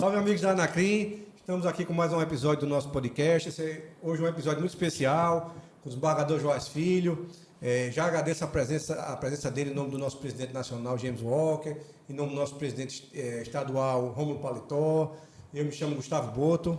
Salve, amigos da Anacrim. Estamos aqui com mais um episódio do nosso podcast. Hoje é um episódio muito especial, com o desembargador Joás Filho. Já agradeço a presença dele em nome do nosso presidente nacional, James Walker, em nome do nosso presidente estadual, Rômulo Paletó. Eu me chamo Gustavo Boto.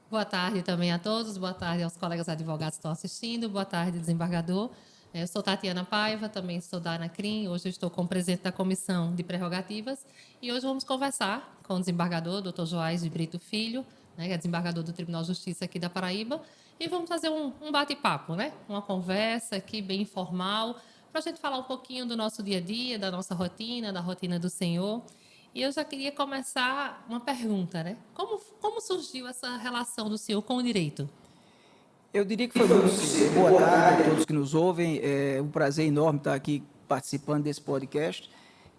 Boa tarde também a todos, boa tarde aos colegas advogados que estão assistindo, boa tarde, desembargador. Eu sou Tatiana Paiva, também sou da Anacrim, hoje eu estou como presidente da Comissão de Prerrogativas e hoje vamos conversar com o desembargador, Dr. Joás de Brito Filho, né, que é desembargador do Tribunal de Justiça aqui da Paraíba, e vamos fazer um bate-papo, né, uma conversa aqui bem informal, para a gente falar um pouquinho do nosso dia a dia, da nossa rotina, da rotina do senhor. E eu já queria começar uma pergunta, né? Como surgiu essa relação do senhor com o direito? Eu diria que foi muito cedo. Boa tarde a todos que nos ouvem. É um prazer enorme estar aqui participando desse podcast.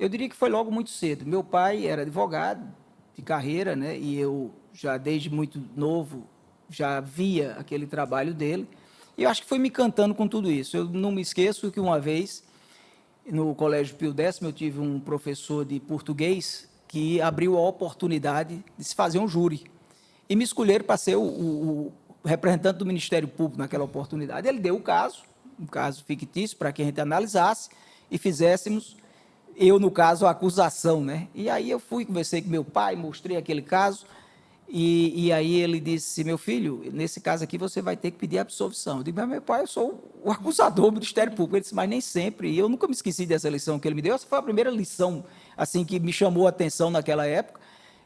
Eu diria que foi logo muito cedo. Meu pai era advogado de carreira, né? E eu já desde muito novo já via aquele trabalho dele. E eu acho que foi me encantando com tudo isso. Eu não me esqueço que uma vez no Colégio Pio X, eu tive um professor de português que abriu a oportunidade de se fazer um júri. E me escolheram para ser o representante do Ministério Público naquela oportunidade. Ele deu o caso, um caso fictício, para que a gente analisasse e fizéssemos, eu, no caso, a acusação, né? E aí eu fui, conversei com meu pai, mostrei aquele caso, e aí ele disse, meu filho, nesse caso aqui você vai ter que pedir absolvição. Eu digo, mas meu pai, eu sou o acusador do Ministério Público. Ele disse, mas nem sempre. E eu nunca me esqueci dessa lição que ele me deu. Essa foi a primeira lição assim, que me chamou a atenção naquela época.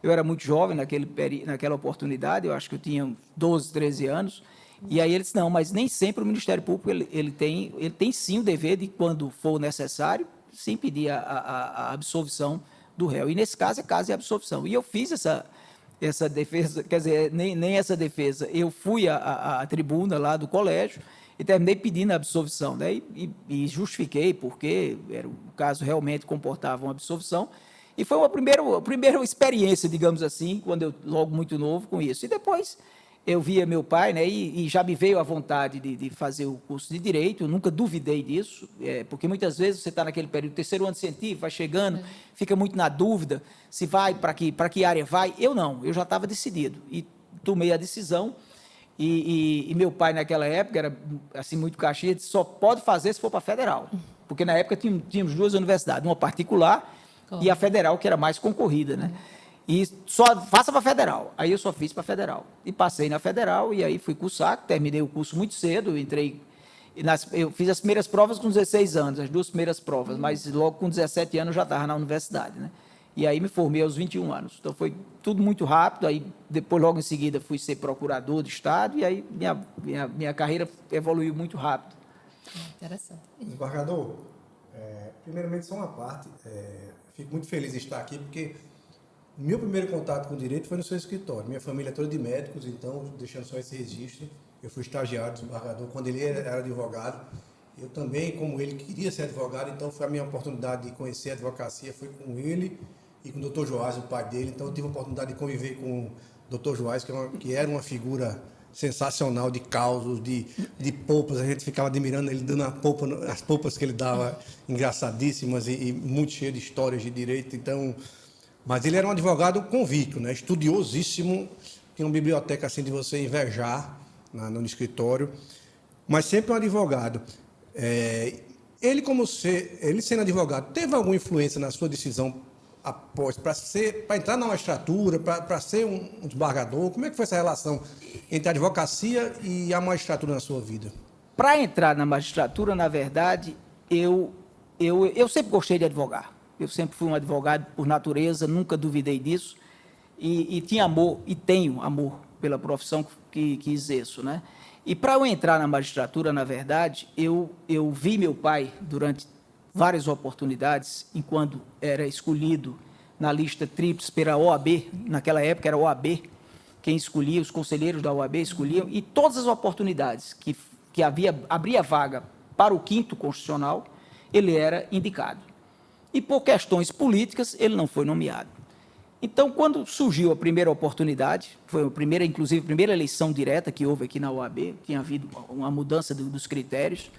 Eu era muito jovem naquela oportunidade, eu acho que eu tinha 12, 13 anos. E aí ele disse, não, mas nem sempre o Ministério Público ele tem sim o dever de, quando for necessário, sim pedir a absolvição do réu. E nesse caso é caso de absolvição. E eu fiz essa defesa, quer dizer, nem essa defesa, eu fui à tribuna lá do colégio e terminei pedindo a absolvição, né? E justifiquei porque o caso realmente comportava uma absolvição, e foi a primeira experiência, digamos assim, quando eu, logo muito novo, com isso. E depois eu via meu pai, né, e já me veio a vontade de fazer o curso de Direito, eu nunca duvidei disso, porque muitas vezes você está naquele período, terceiro ano científico, vai chegando, fica muito na dúvida, se vai, para que área vai. Eu não, eu já estava decidido, e tomei a decisão, e meu pai naquela época era assim, muito caxias, disse, só pode fazer se for para a federal, porque na época tínhamos duas universidades, uma particular e a federal, que era mais concorrida, né? E só faça para a federal. Aí eu só fiz para a federal. E passei na federal, e aí fui cursar, terminei o curso muito cedo, eu fiz as primeiras provas com 16 anos, as duas primeiras provas, mas logo com 17 anos eu já estava na universidade, né? E aí me formei aos 21 anos. Então foi tudo muito rápido, aí depois logo em seguida fui ser procurador do Estado, e aí minha carreira evoluiu muito rápido. Interessante. Desembargador, primeiramente só uma parte, fico muito feliz de estar aqui, porque meu primeiro contato com o direito foi no seu escritório. Minha família é toda de médicos, então, deixando só esse registro, eu fui estagiário do desembargador quando ele era advogado. Eu também, como ele, queria ser advogado, então foi a minha oportunidade de conhecer a advocacia, foi com ele e com o Dr. Joás, o pai dele. Então, eu tive a oportunidade de conviver com o Dr. Joás, que era uma figura sensacional de causos, de polpas. A gente ficava admirando ele dando as polpas que ele dava, engraçadíssimas e muito cheio de histórias de direito. Então, mas ele era um advogado convicto, né? Estudiosíssimo, tinha uma biblioteca assim de você invejar no escritório, mas sempre um advogado. Ele sendo advogado, teve alguma influência na sua decisão após, para entrar na magistratura, para ser um desembargador? Como é que foi essa relação entre a advocacia e a magistratura na sua vida? Para entrar na magistratura, na verdade, eu sempre gostei de advogar. Eu sempre fui um advogado por natureza, nunca duvidei disso, e tinha amor, e tenho amor pela profissão que exerço, né? E para eu entrar na magistratura, na verdade, eu vi meu pai durante várias oportunidades, enquanto era escolhido na lista tríplice pela OAB, naquela época era a OAB, quem escolhia, os conselheiros da OAB escolhiam, e todas as oportunidades que abria vaga para o 5º Constitucional, ele era indicado. E por questões políticas, ele não foi nomeado. Então, quando surgiu a primeira oportunidade, foi inclusive a primeira eleição direta que houve aqui na OAB, tinha havido uma mudança dos critérios,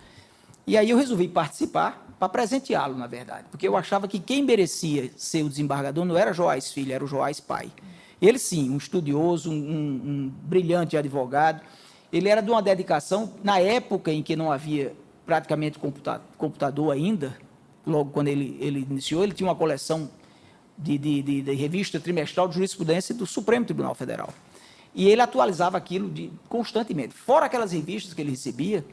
e aí eu resolvi participar para presenteá-lo, na verdade, porque eu achava que quem merecia ser o desembargador não era Joás Filho, era o Joás pai. Ele, sim, um estudioso, um brilhante advogado. Ele era de uma dedicação, na época em que não havia praticamente computador ainda, logo quando ele iniciou, ele tinha uma coleção de revista trimestral de jurisprudência do Supremo Tribunal Federal. E ele atualizava aquilo constantemente. Fora aquelas revistas que ele recebia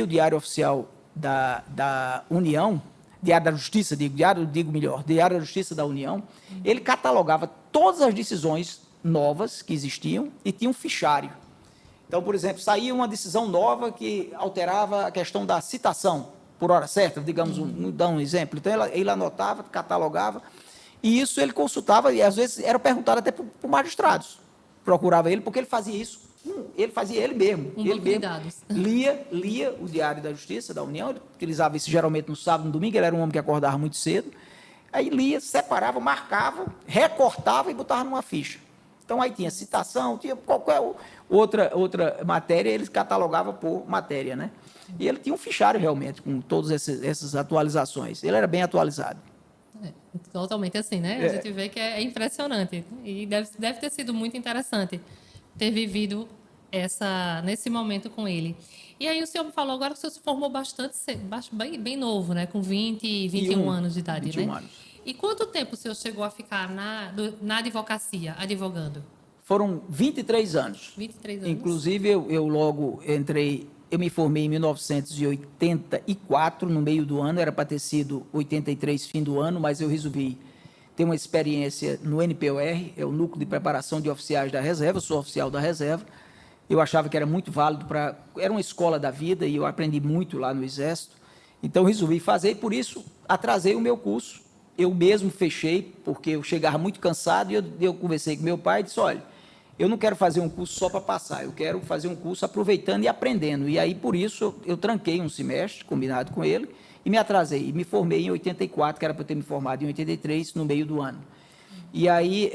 o Diário Oficial da União, Diário da Justiça, Diário da Justiça da União. Ele catalogava todas as decisões novas que existiam e tinha um fichário. Então, por exemplo, saía uma decisão nova que alterava a questão da citação por hora certa, digamos, dar um exemplo. Então, ele anotava, catalogava, e isso ele consultava, e às vezes era perguntado até por magistrados. Procurava ele, porque ele fazia isso, ele fazia ele mesmo. Ele mesmo lia o Diário da Justiça da União, ele utilizava isso geralmente no sábado e no domingo, ele era um homem que acordava muito cedo, aí lia, separava, marcava, recortava e botava numa ficha. Então, aí tinha citação, tinha qualquer outra matéria, ele catalogava por matéria, né? E ele tinha um fichário, realmente, com todas essas atualizações. Ele era bem atualizado. Totalmente assim, né? A gente vê que é impressionante. E deve ter sido muito interessante ter vivido nesse momento com ele. E aí o senhor me falou agora que o senhor se formou bastante cedo, bem novo, né? Com 20, 21 anos de idade, 21 né? anos. E quanto tempo o senhor chegou a ficar na advocacia, advogando? Foram 23 anos. 23 anos. Inclusive, eu logo entrei, eu me formei em 1984, no meio do ano, era para ter sido 83, fim do ano, mas eu resolvi ter uma experiência no NPOR, é o Núcleo de Preparação de Oficiais da Reserva, eu sou oficial da Reserva. Eu achava que era muito válido, era uma escola da vida e eu aprendi muito lá no Exército. Então, resolvi fazer e, por isso, atrasei o meu curso. Eu mesmo fechei, porque eu chegava muito cansado e eu conversei com meu pai e disse, olha, eu não quero fazer um curso só para passar, eu quero fazer um curso aproveitando e aprendendo. E aí, por isso, eu tranquei um semestre, combinado com ele, e me atrasei. E me formei em 84, que era para eu ter me formado em 83, no meio do ano. E aí,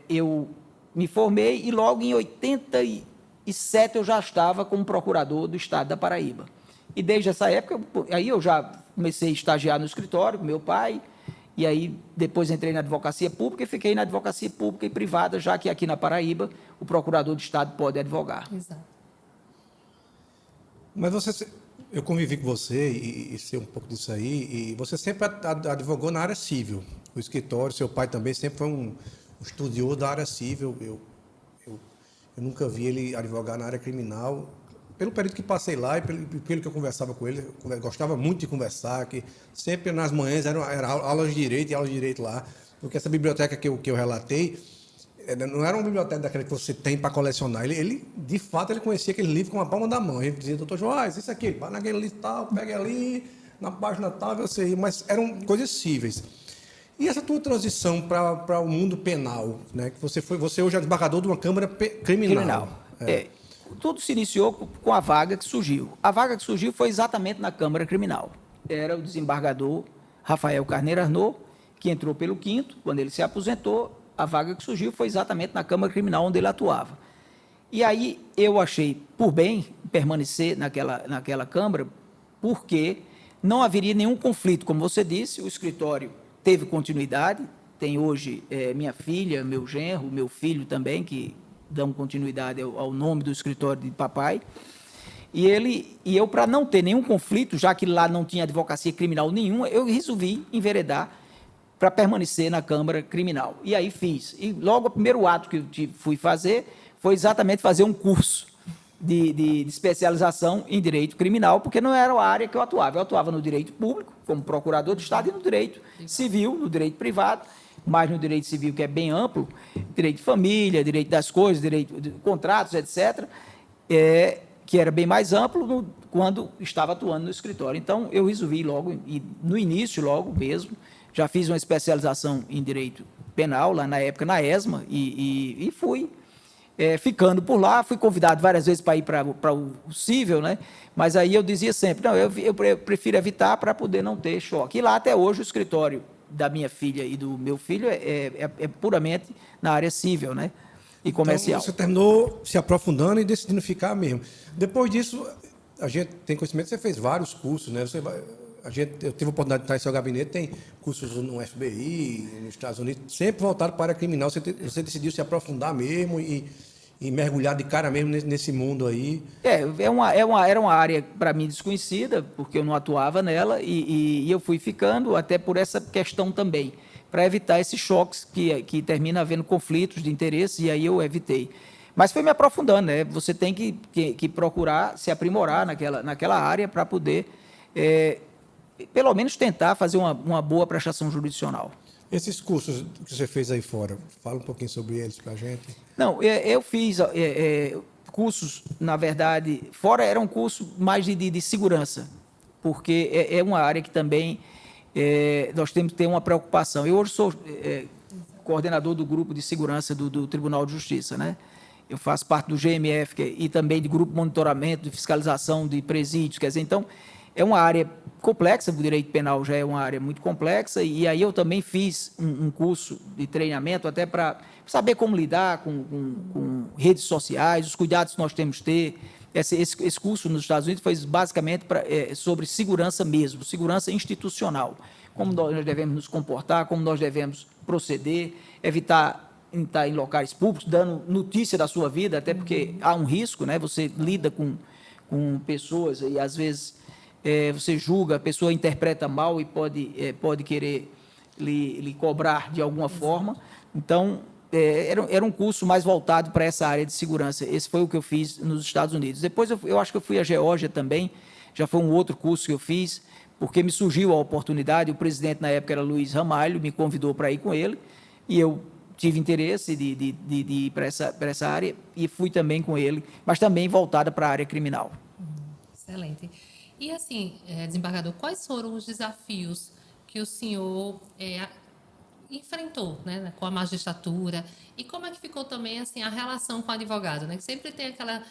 eu me formei e logo em 87 eu já estava como procurador do Estado da Paraíba. E desde essa época, aí eu já comecei a estagiar no escritório com meu pai, e aí depois entrei na advocacia pública e fiquei na advocacia pública e privada, já que aqui na Paraíba o procurador do Estado pode advogar. Exato. Mas eu convivi com você e sei um pouco disso aí, e você sempre advogou na área civil. O escritório, seu pai também sempre foi um estudioso da área civil. Eu nunca vi ele advogar na área criminal. Pelo período que passei lá e pelo que eu conversava com ele, eu gostava muito de conversar, que sempre nas manhãs eram aulas de direito lá, porque essa biblioteca que eu relatei, não era uma biblioteca daquela que você tem para colecionar, ele, de fato, ele conhecia aquele livro com a palma da mão, ele dizia, doutor Joás, isso aqui, vai naquele livro tal, pega ali, na página tal, você ia, mas eram coisas cíveis. E essa tua transição para o mundo penal, né, que você hoje é desembargador de uma Câmara Criminal. Tudo se iniciou com a vaga que surgiu. A vaga que surgiu foi exatamente na Câmara Criminal. Era o desembargador Rafael Carneiro Arnaud, que entrou pelo 5º, quando ele se aposentou, a vaga que surgiu foi exatamente na Câmara Criminal onde ele atuava. E aí eu achei por bem permanecer naquela Câmara, porque não haveria nenhum conflito. Como você disse, o escritório teve continuidade, tem hoje minha filha, meu genro, meu filho também, que dão continuidade ao nome do escritório de papai, e eu, para não ter nenhum conflito, já que lá não tinha advocacia criminal nenhuma, eu resolvi enveredar para permanecer na Câmara Criminal. E aí fiz. E logo o primeiro ato que eu fui fazer foi exatamente fazer um curso de especialização em direito criminal, porque não era a área que eu atuava. Eu atuava no direito público, como procurador de Estado, e no direito civil, no direito privado, mais no direito civil, que é bem amplo, direito de família, direito das coisas, direito de contratos, etc., que era bem mais amplo quando estava atuando no escritório. Então, eu resolvi logo, e no início, logo mesmo, já fiz uma especialização em direito penal, lá na época, na ESMA, e fui ficando por lá, fui convidado várias vezes para ir para o cível, né? Mas aí eu dizia sempre, não, eu prefiro evitar para poder não ter choque. E lá, até hoje, o escritório da minha filha e do meu filho é puramente na área civil, né? E comercial. Então, você terminou se aprofundando e decidindo ficar mesmo. Depois disso, a gente tem conhecimento que você fez vários cursos, né? eu tive a oportunidade de estar em seu gabinete, tem cursos no FBI, nos Estados Unidos, sempre voltado para a área criminal. Você decidiu se aprofundar mesmo e mergulhar de cara mesmo nesse mundo aí. Era uma área para mim desconhecida, porque eu não atuava nela, e eu fui ficando até por essa questão também, para evitar esses choques que termina havendo conflitos de interesse, e aí eu evitei. Mas foi me aprofundando, né? Você tem que procurar se aprimorar naquela área para poder, pelo menos, tentar fazer uma boa prestação jurisdicional. Esses cursos que você fez aí fora, fala um pouquinho sobre eles para a gente. Não, eu fiz cursos, na verdade, fora era um curso mais de segurança, porque é uma área que também nós temos que ter uma preocupação. Eu hoje sou coordenador do grupo de segurança do Tribunal de Justiça, né? Eu faço parte do GMF e também de grupo de monitoramento, de fiscalização de presídios, quer dizer, então, é uma área complexa, o direito penal já é uma área muito complexa, e aí eu também fiz um curso de treinamento até para saber como lidar com redes sociais, os cuidados que nós temos que ter. Esse curso nos Estados Unidos foi basicamente sobre segurança mesmo, segurança institucional, como nós devemos nos comportar, como nós devemos proceder, evitar estar em locais públicos, dando notícia da sua vida, até porque há um risco, né? Você lida com pessoas e, às vezes, você julga, a pessoa interpreta mal e pode querer lhe cobrar de alguma forma. Então, era um curso mais voltado para essa área de segurança. Esse foi o que eu fiz nos Estados Unidos. Depois, eu acho que eu fui à Geórgia também, já foi um outro curso que eu fiz, porque me surgiu a oportunidade, o presidente na época era Luiz Ramalho, me convidou para ir com ele, e eu tive interesse de ir para essa área e fui também com ele, mas também voltada para a área criminal. Excelente. E assim, desembargador, quais foram os desafios que o senhor enfrentou, né, com a magistratura, e como é que ficou também assim a relação com o advogado, né? Que sempre tem aquela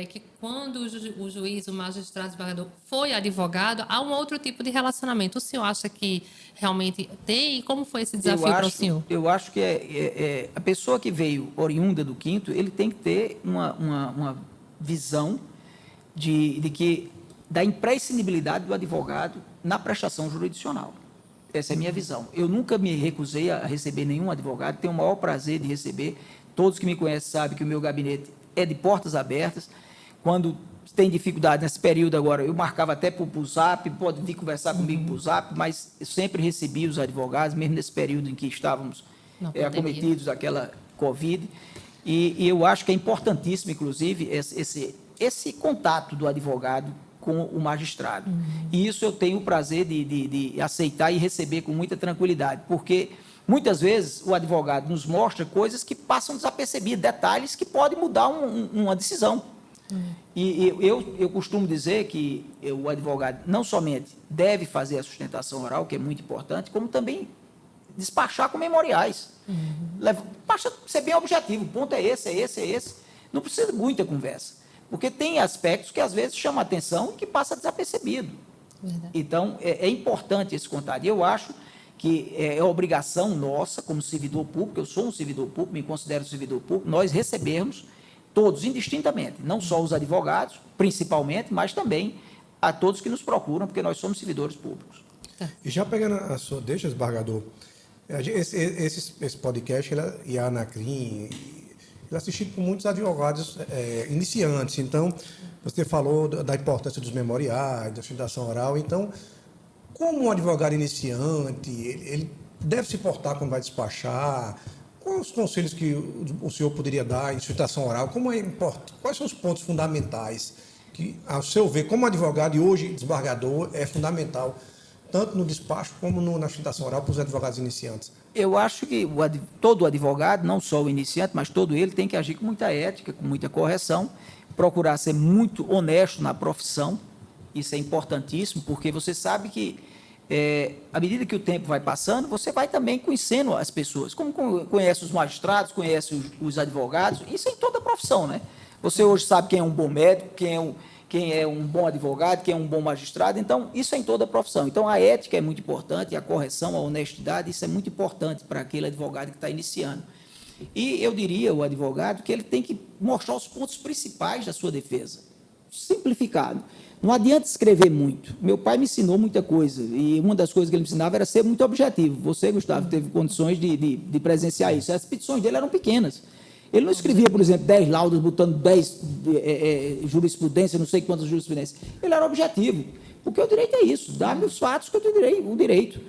que quando o juiz, o magistrado, o desembargador foi advogado, há um outro tipo de relacionamento. O senhor acha que realmente tem? E como foi esse desafio para o senhor? Eu acho que a pessoa que veio oriunda do Quinto, ele tem que ter uma visão da imprescindibilidade do advogado na prestação jurisdicional. Essa é a minha visão. Eu nunca me recusei a receber nenhum advogado, tenho o maior prazer de receber. Todos que me conhecem sabem que o meu gabinete é de portas abertas. Quando tem dificuldade nesse período agora, eu marcava até por Zap, pode vir conversar comigo por Zap, mas eu sempre recebi os advogados, mesmo nesse período em que estávamos acometidos daquela Covid. E eu acho que é importantíssimo, inclusive, esse contato do advogado com o magistrado. E isso eu tenho o prazer de aceitar e receber com muita tranquilidade, porque muitas vezes o advogado nos mostra coisas que passam desapercebidas, detalhes que podem mudar uma decisão. E eu costumo dizer que o advogado não somente deve fazer a sustentação oral, que é muito importante, como também despachar com memoriais. Basta ser bem objetivo, o ponto é esse. Não precisa de muita conversa. Porque tem aspectos que, às vezes, chamam a atenção e que passa desapercebido. Verdade. Então, é importante esse contato. E eu acho que é obrigação nossa, como servidor público, eu sou um servidor público, me considero servidor público, nós recebermos todos, indistintamente, não só os advogados, principalmente, mas também a todos que nos procuram, porque nós somos servidores públicos. E já pegando a sua deixa, desembargador, esse podcast e a Anacrim, ele é assistido por muitos advogados iniciantes. Então, você falou da importância dos memoriais, da sustentação oral. Então, como um advogado iniciante, ele deve se portar quando vai despachar? Quais os conselhos que o senhor poderia dar em sustentação oral? Quais são os pontos fundamentais que, ao seu ver, como advogado e hoje desembargador, é fundamental, tanto no despacho como na sustentação oral, para os advogados iniciantes? Eu acho que todo advogado, não só o iniciante, mas todo ele, tem que agir com muita ética, com muita correção, procurar ser muito honesto na profissão. Isso é importantíssimo, porque você sabe que, à medida que o tempo vai passando, você vai também conhecendo as pessoas. Como conhece os magistrados, conhece os advogados, isso é em toda a profissão, né? Você hoje sabe quem é um bom médico, quem é um bom advogado, quem é um bom magistrado. Então, isso é em toda a profissão. Então, a ética é muito importante, a correção, a honestidade, isso é muito importante para aquele advogado que está iniciando. E eu diria ao advogado que ele tem que mostrar os pontos principais da sua defesa, simplificado. Não adianta escrever muito. Meu pai me ensinou muita coisa, e uma das coisas que ele me ensinava era ser muito objetivo. Você, Gustavo, teve condições de presenciar isso. As petições dele eram pequenas. Ele não escrevia, por exemplo, 10 laudos, botando 10 jurisprudências, não sei quantas jurisprudências. Ele era objetivo, porque o direito é isso, dá-me os fatos que eu tenho o direito.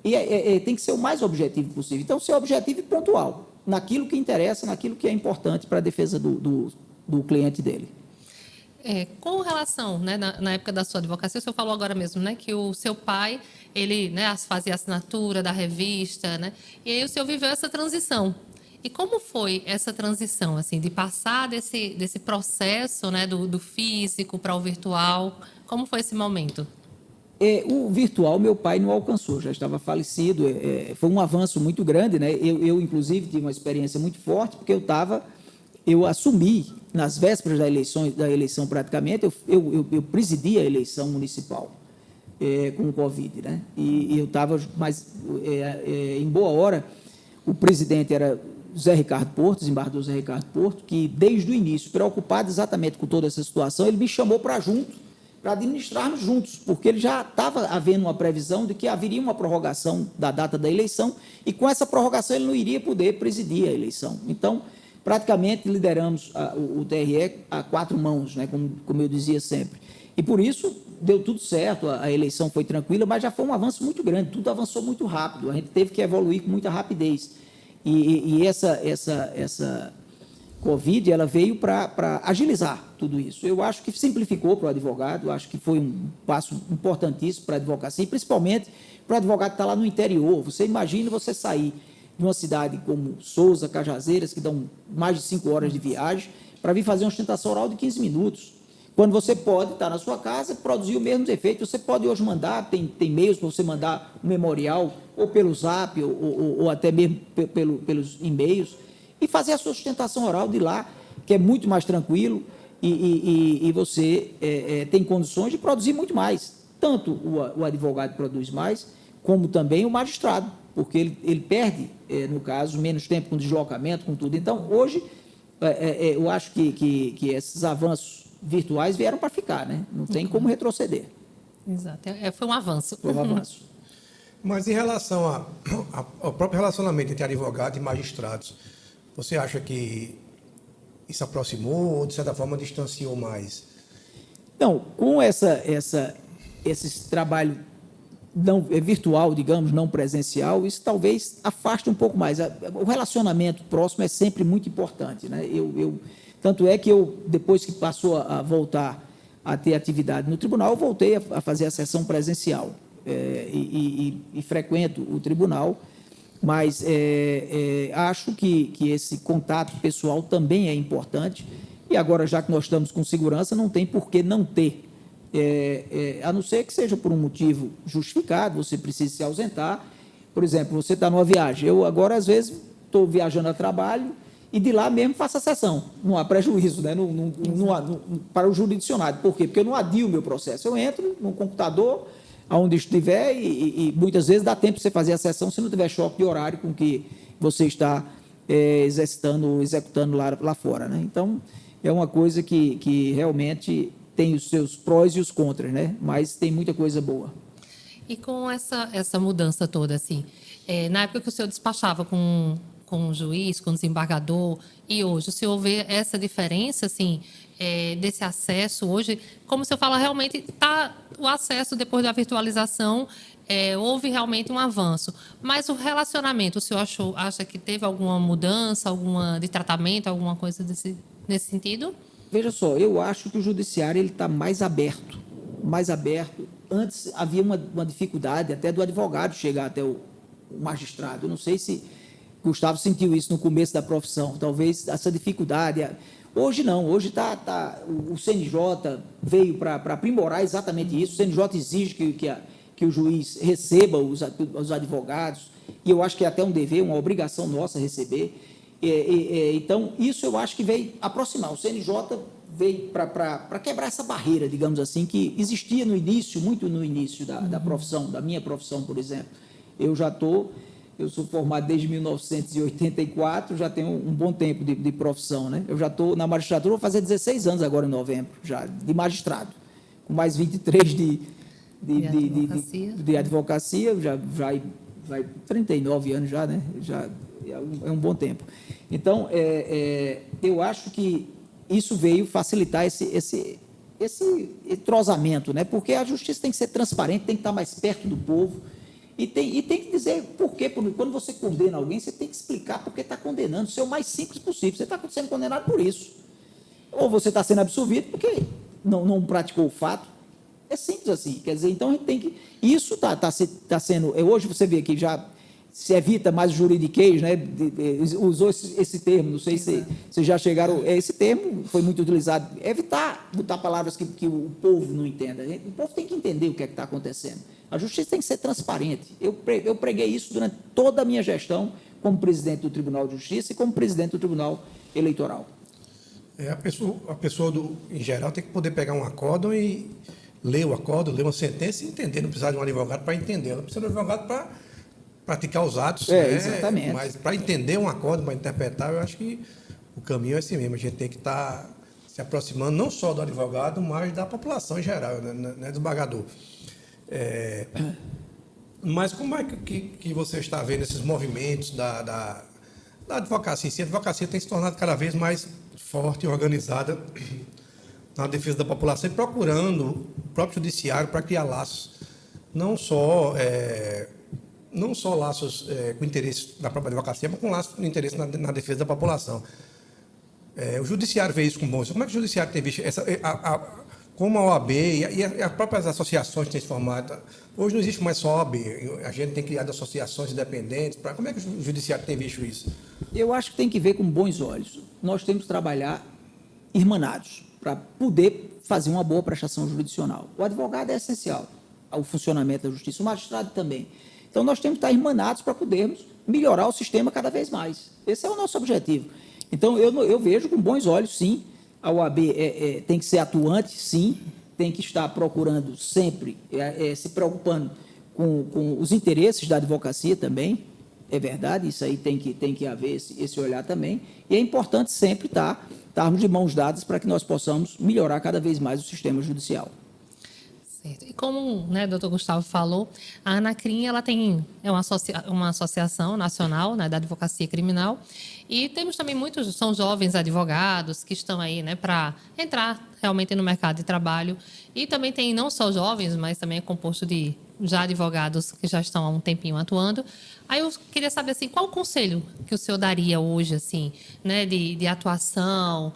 E tem que ser o mais objetivo possível. Então, ser objetivo e pontual, naquilo que interessa, naquilo que é importante para a defesa do cliente dele. Com relação, né, na época da sua advocacia, o senhor falou agora mesmo, né, que o seu pai, ele, né, fazia assinatura da revista, né, e aí o senhor viveu essa transição. E como foi essa transição, assim, de passar desse processo, né, do físico para o virtual? Como foi esse momento? O virtual, meu pai não alcançou, já estava falecido, foi um avanço muito grande, né? Eu, inclusive, tive uma experiência muito forte, porque eu assumi, nas vésperas da eleição praticamente, eu presidi a eleição municipal com o Covid, né? E eu estava, mas em boa hora, o presidente era Zé Ricardo Porto, desembargador Zé Ricardo Porto, que desde o início, preocupado exatamente com toda essa situação, ele me chamou para administrarmos juntos, porque ele já estava havendo uma previsão de que haveria uma prorrogação da data da eleição, e com essa prorrogação ele não iria poder presidir a eleição. Então, praticamente lideramos o TRE a 4 mãos, né, como eu dizia sempre. E por isso deu tudo certo, a eleição foi tranquila, mas já foi um avanço muito grande, tudo avançou muito rápido, a gente teve que evoluir com muita rapidez. E essa Covid, ela veio para agilizar tudo isso. Eu acho que simplificou para o advogado, acho que foi um passo importantíssimo para a advocacia, principalmente para o advogado que está lá no interior. Você imagina você sair de uma cidade como Sousa, Cajazeiras, que dão mais de 5 horas de viagem, para vir fazer uma ostentação oral de 15 minutos. Quando você pode estar na sua casa, produzir o mesmo efeito. Você pode hoje mandar, tem meios para você mandar um memorial, ou pelo Zap, ou até mesmo pelos e-mails, e fazer a sua sustentação oral de lá, que é muito mais tranquilo, e você tem condições de produzir muito mais. Tanto o advogado produz mais, como também o magistrado, porque ele perde, no caso, menos tempo com deslocamento, com tudo. Então, hoje, eu acho que esses avanços virtuais vieram para ficar, né? Não tem como retroceder. Exato, foi um avanço. Foi um avanço. Mas em relação ao próprio relacionamento entre advogados e magistrados, você acha que isso aproximou ou, de certa forma, distanciou mais? Não, com esse trabalho não virtual, digamos, não presencial, isso talvez afaste um pouco mais. O relacionamento próximo é sempre muito importante, né? Tanto é que depois que passou a voltar a ter atividade no tribunal, eu voltei a fazer a sessão presencial e frequento o tribunal, mas acho que esse contato pessoal também é importante, e agora, já que nós estamos com segurança, não tem por que não ter, a não ser que seja por um motivo justificado, você precisa se ausentar. Por exemplo, você está numa viagem, eu agora, às vezes, estou viajando a trabalho, e de lá mesmo faço a sessão. Não há prejuízo, né? Para o jurisdicionado. Por quê? Porque eu não adio o meu processo. Eu entro no computador, aonde estiver, e muitas vezes dá tempo de você fazer a sessão se não tiver choque de horário com que você está executando lá fora, né? Então, é uma coisa que realmente tem os seus prós e os contras, né? Mas tem muita coisa boa. E com essa mudança toda, assim, na época que o senhor despachava com o juiz, com o desembargador, e hoje, o senhor vê essa diferença, assim, desse acesso hoje? Como o senhor fala, realmente o acesso depois da virtualização, houve realmente um avanço. Mas o relacionamento, o senhor acha que teve alguma mudança, alguma de tratamento, alguma coisa nesse sentido? Veja só, eu acho que o judiciário está mais aberto. Antes havia uma dificuldade até do advogado chegar até o magistrado. Eu não sei se Gustavo sentiu isso no começo da profissão, talvez essa dificuldade. Hoje não, hoje o CNJ veio para aprimorar exatamente isso. O CNJ exige que o juiz receba os advogados, e eu acho que é até um dever, uma obrigação nossa receber. Então, isso eu acho que veio aproximar. O CNJ veio para quebrar essa barreira, digamos assim, que existia no início, muito no início da profissão, da minha profissão, por exemplo. Eu sou formado desde 1984, já tenho um bom tempo de profissão, né? Eu já estou na magistratura, vou fazer 16 anos agora em novembro, já, de magistrado. com mais 23 advocacia. de advocacia, já vai 39 anos já, né? Já é um bom tempo. Então, eu acho que isso veio facilitar esse entrosamento, né? Porque a justiça tem que ser transparente, tem que estar mais perto do povo e tem que dizer por quê. Quando você condena alguém, você tem que explicar por que está condenando, ser o mais simples possível. Você está sendo condenado por isso. Ou você está sendo absolvido porque não praticou o fato. É simples assim. Quer dizer, então a gente tem que... Isso está sendo... Hoje você vê que já se evita mais o juridiquês, né? Usou esse termo, não sei se vocês já chegaram... Esse termo foi muito utilizado. Evitar botar palavras que o povo não entenda. O povo tem que entender o que é que está acontecendo. A justiça tem que ser transparente. Eu preguei isso durante toda a minha gestão como presidente do Tribunal de Justiça e como presidente do Tribunal Eleitoral. A pessoa em geral, tem que poder pegar um acórdão e ler o acórdão, ler uma sentença e entender. Não precisa de um advogado para entender. Ela precisa de um advogado para praticar os atos. Né? Exatamente. Mas para entender um acórdão, para interpretar, eu acho que o caminho é esse mesmo. A gente tem que estar se aproximando não só do advogado, mas da população em geral, né? Não é do desembargador. Mas como é que você está vendo esses movimentos da advocacia? A advocacia tem se tornado cada vez mais forte e organizada na defesa da população e procurando o próprio judiciário para criar laços, não só laços com interesse da própria advocacia, mas com laços com interesse na defesa da população. O judiciário vê isso com bons olhos. Como é que o judiciário tem visto como a OAB e as próprias associações têm se formado? Hoje não existe mais só a OAB, a gente tem criado associações independentes. Como é que o judiciário tem visto isso? Eu acho que tem que ver com bons olhos. Nós temos que trabalhar irmanados para poder fazer uma boa prestação jurisdicional. O advogado é essencial ao funcionamento da justiça, o magistrado também. Então, nós temos que estar irmanados para podermos melhorar o sistema cada vez mais. Esse é o nosso objetivo. Então, eu vejo com bons olhos, sim. A OAB tem que ser atuante, sim. Tem que estar procurando sempre, se preocupando com os interesses da advocacia também. É verdade, isso aí tem que haver esse olhar também. E é importante sempre estarmos de mãos dadas para que nós possamos melhorar cada vez mais o sistema judicial. Certo. E como, né, o doutor Gustavo falou, a Anacrim ela uma associação nacional, né, da advocacia criminal, e temos também são jovens advogados que estão aí, né, para entrar realmente no mercado de trabalho, e também tem não só jovens, mas também é composto de já advogados que já estão há um tempinho atuando. Aí eu queria saber assim, qual o conselho que o senhor daria hoje, assim, né, de atuação,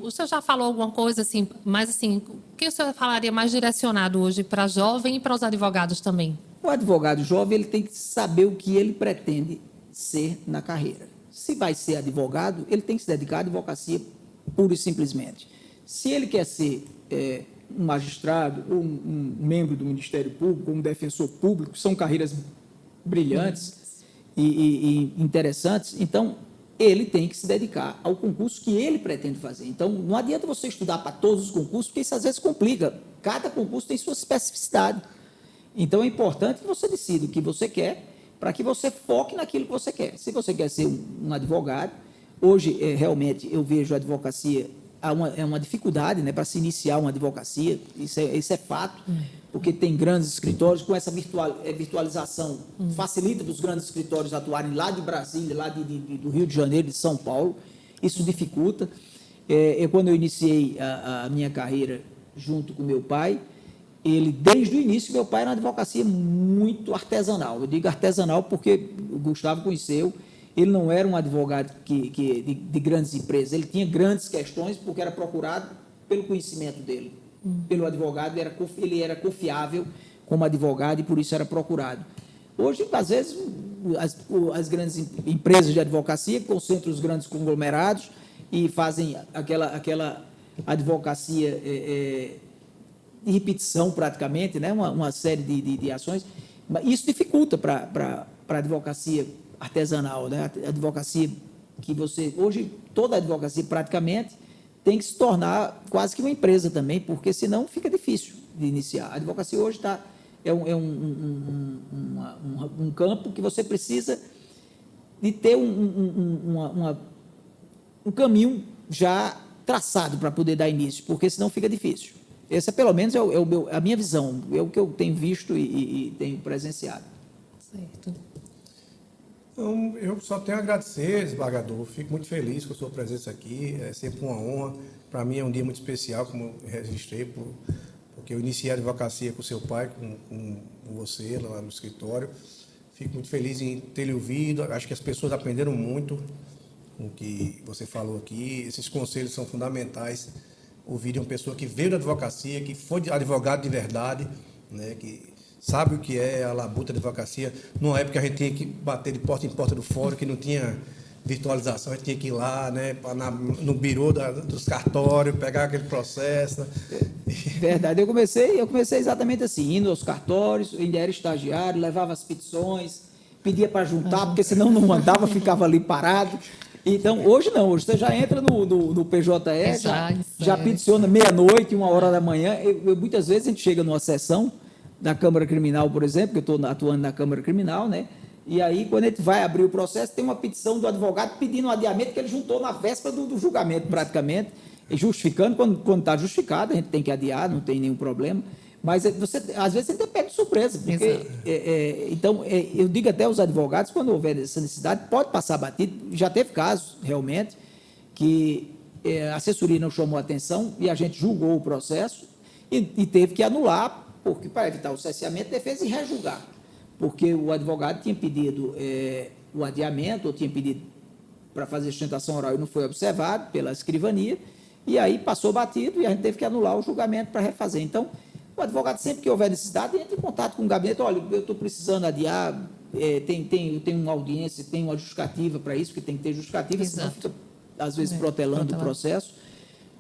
o senhor já falou alguma coisa assim, mas assim, o que o senhor falaria mais direcionado hoje para jovem e para os advogados também? O advogado jovem ele tem que saber o que ele pretende ser na carreira. Se vai ser advogado, ele tem que se dedicar à advocacia pura e simplesmente. Se ele quer ser um magistrado ou um membro do Ministério Público, ou um defensor público, são carreiras brilhantes e interessantes, então ele tem que se dedicar ao concurso que ele pretende fazer. Então, não adianta você estudar para todos os concursos, porque isso às vezes complica. Cada concurso tem sua especificidade. Então, é importante que você decida o que você quer, para que você foque naquilo que você quer. Se você quer ser um advogado, hoje, realmente, eu vejo a advocacia uma dificuldade, né, para se iniciar uma advocacia, isso é fato, porque tem grandes escritórios, com essa virtualização, facilita para os grandes escritórios atuarem lá de Brasília, lá do Rio de Janeiro, de São Paulo, isso dificulta. Quando eu iniciei a minha carreira junto com meu pai, desde o início, meu pai era uma advocacia muito artesanal. Eu digo artesanal porque o Gustavo conheceu. Ele não era um advogado de grandes empresas, ele tinha grandes questões porque era procurado pelo conhecimento dele. Pelo advogado, ele era confiável como advogado e por isso era procurado. Hoje, às vezes, as grandes empresas de advocacia concentram os grandes conglomerados e fazem aquela advocacia de repetição praticamente, né? Uma série de ações. Isso dificulta para a advocacia artesanal, né? A advocacia que hoje toda a advocacia praticamente tem que se tornar quase que uma empresa também, porque senão fica difícil de iniciar. A advocacia hoje um campo que você precisa de ter um caminho já traçado para poder dar início, porque senão fica difícil. Essa, pelo menos, a minha visão, é o que eu tenho visto e tenho presenciado. Certo. Então, eu só tenho a agradecer, desembargador. Fico muito feliz com a sua presença aqui. É sempre uma honra. Para mim é um dia muito especial, como eu registrei, porque eu iniciei a advocacia com seu pai, com você, lá no escritório. Fico muito feliz em ter lhe ouvido. Acho que as pessoas aprenderam muito com o que você falou aqui. Esses conselhos são fundamentais. Ouvirem uma pessoa que veio da advocacia, que foi advogado de verdade, né, que sabe o que é a labuta da advocacia. Numa época a gente tinha que bater de porta em porta do fórum, que não tinha virtualização, a gente tinha que ir lá, né, no birô dos cartórios, pegar aquele processo. Né? Verdade, eu comecei exatamente assim, indo aos cartórios, ainda era estagiário, levava as petições, pedia para juntar, porque senão não mandava, ficava ali parado. Então, hoje não, hoje você já entra no PJE, já peticiona meia-noite, 1h da manhã. Muitas vezes a gente chega numa sessão da Câmara Criminal, por exemplo, que eu estou atuando na Câmara Criminal, né? E aí, quando a gente vai abrir o processo, tem uma petição do advogado pedindo um adiamento que ele juntou na véspera do julgamento, praticamente, e justificando. Quando está justificado, a gente tem que adiar, não tem nenhum problema. Mas às vezes você pega de surpresa. Porque, eu digo até aos advogados, quando houver essa necessidade, pode passar batido. Já teve casos, realmente, que a assessoria não chamou atenção e a gente julgou o processo e teve que anular, porque para evitar o cesseamento, defesa e rejulgar. Porque o advogado tinha pedido o adiamento, ou tinha pedido para fazer sustentação oral e não foi observado pela escrivania, e aí passou batido e a gente teve que anular o julgamento para refazer. Então, o advogado, sempre que houver necessidade, entra em contato com o gabinete. Olha, eu estou precisando adiar, tem uma audiência, tem uma justificativa para isso, que tem que ter justificativa, senão fica, às vezes, protelando o processo.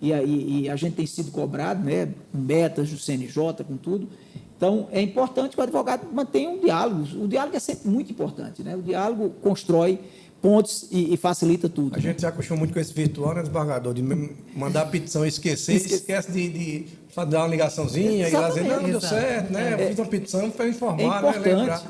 E a gente tem sido cobrado, né, com metas do CNJ, com tudo. Então, é importante que o advogado mantenha um diálogo. O diálogo é sempre muito importante, né? O diálogo constrói pontos e facilita tudo. A gente se acostuma muito com esse virtual, né, desembargador, de mandar a petição e esquece de dar uma ligaçãozinha. Exatamente. E lá dizer, não deu certo, né? Fiz uma petição para informar,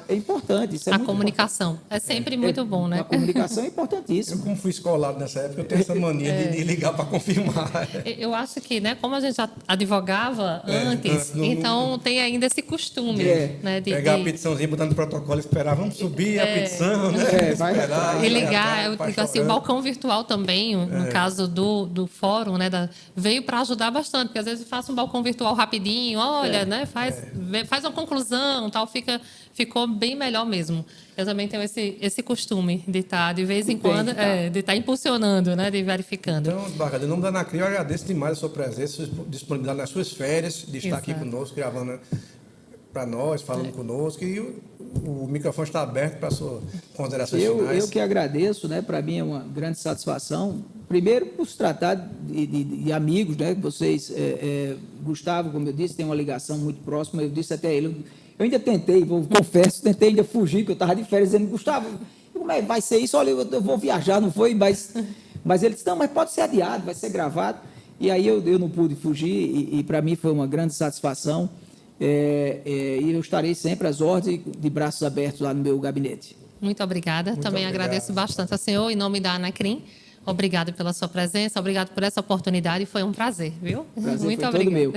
É importante. Isso é a comunicação importante. É sempre muito bom, né? A comunicação é importantíssima. Eu, como fui escolado nessa época, eu tenho essa mania de ligar para confirmar. Eu acho que, né, como a gente já advogava antes, então tem ainda esse costume. Né, pegar a petiçãozinha, botar no protocolo, esperar, vamos subir a petição, né? Esperar, e ligar. Eu digo assim, o balcão virtual também, no caso do fórum, né, veio para ajudar bastante, porque às vezes eu faço um balcão virtual rapidinho, olha, né, faz uma conclusão, tal, ficou bem melhor mesmo. Eu também tenho esse costume de estar, de vez em quando, de estar impulsionando, né, de verificando. Então, desembargador, em nome da ANACRI, eu agradeço demais a sua presença, a sua disponibilidade nas suas férias, de estar aqui conosco, gravando para nós, falando conosco, e o microfone está aberto para suas considerações finais. Eu que agradeço, né? Para mim é uma grande satisfação. Primeiro, por se tratar de amigos, né? Vocês, Gustavo, como eu disse, tem uma ligação muito próxima. Eu disse até a ele, eu ainda tentei, confesso, tentei ainda fugir, que eu estava de férias, dizendo, Gustavo, como é que vai ser isso? Olha, eu vou viajar, não foi? Mas ele disse, não, mas pode ser adiado, vai ser gravado. E aí eu não pude fugir, e para mim foi uma grande satisfação. E eu estarei sempre às ordens, de braços abertos lá no meu gabinete. Muito obrigada. Também agradeço bastante ao senhor, em nome da ANACRI. Obrigado pela sua presença, obrigado por essa oportunidade. Foi um prazer, viu? Muito obrigado. Todo meu.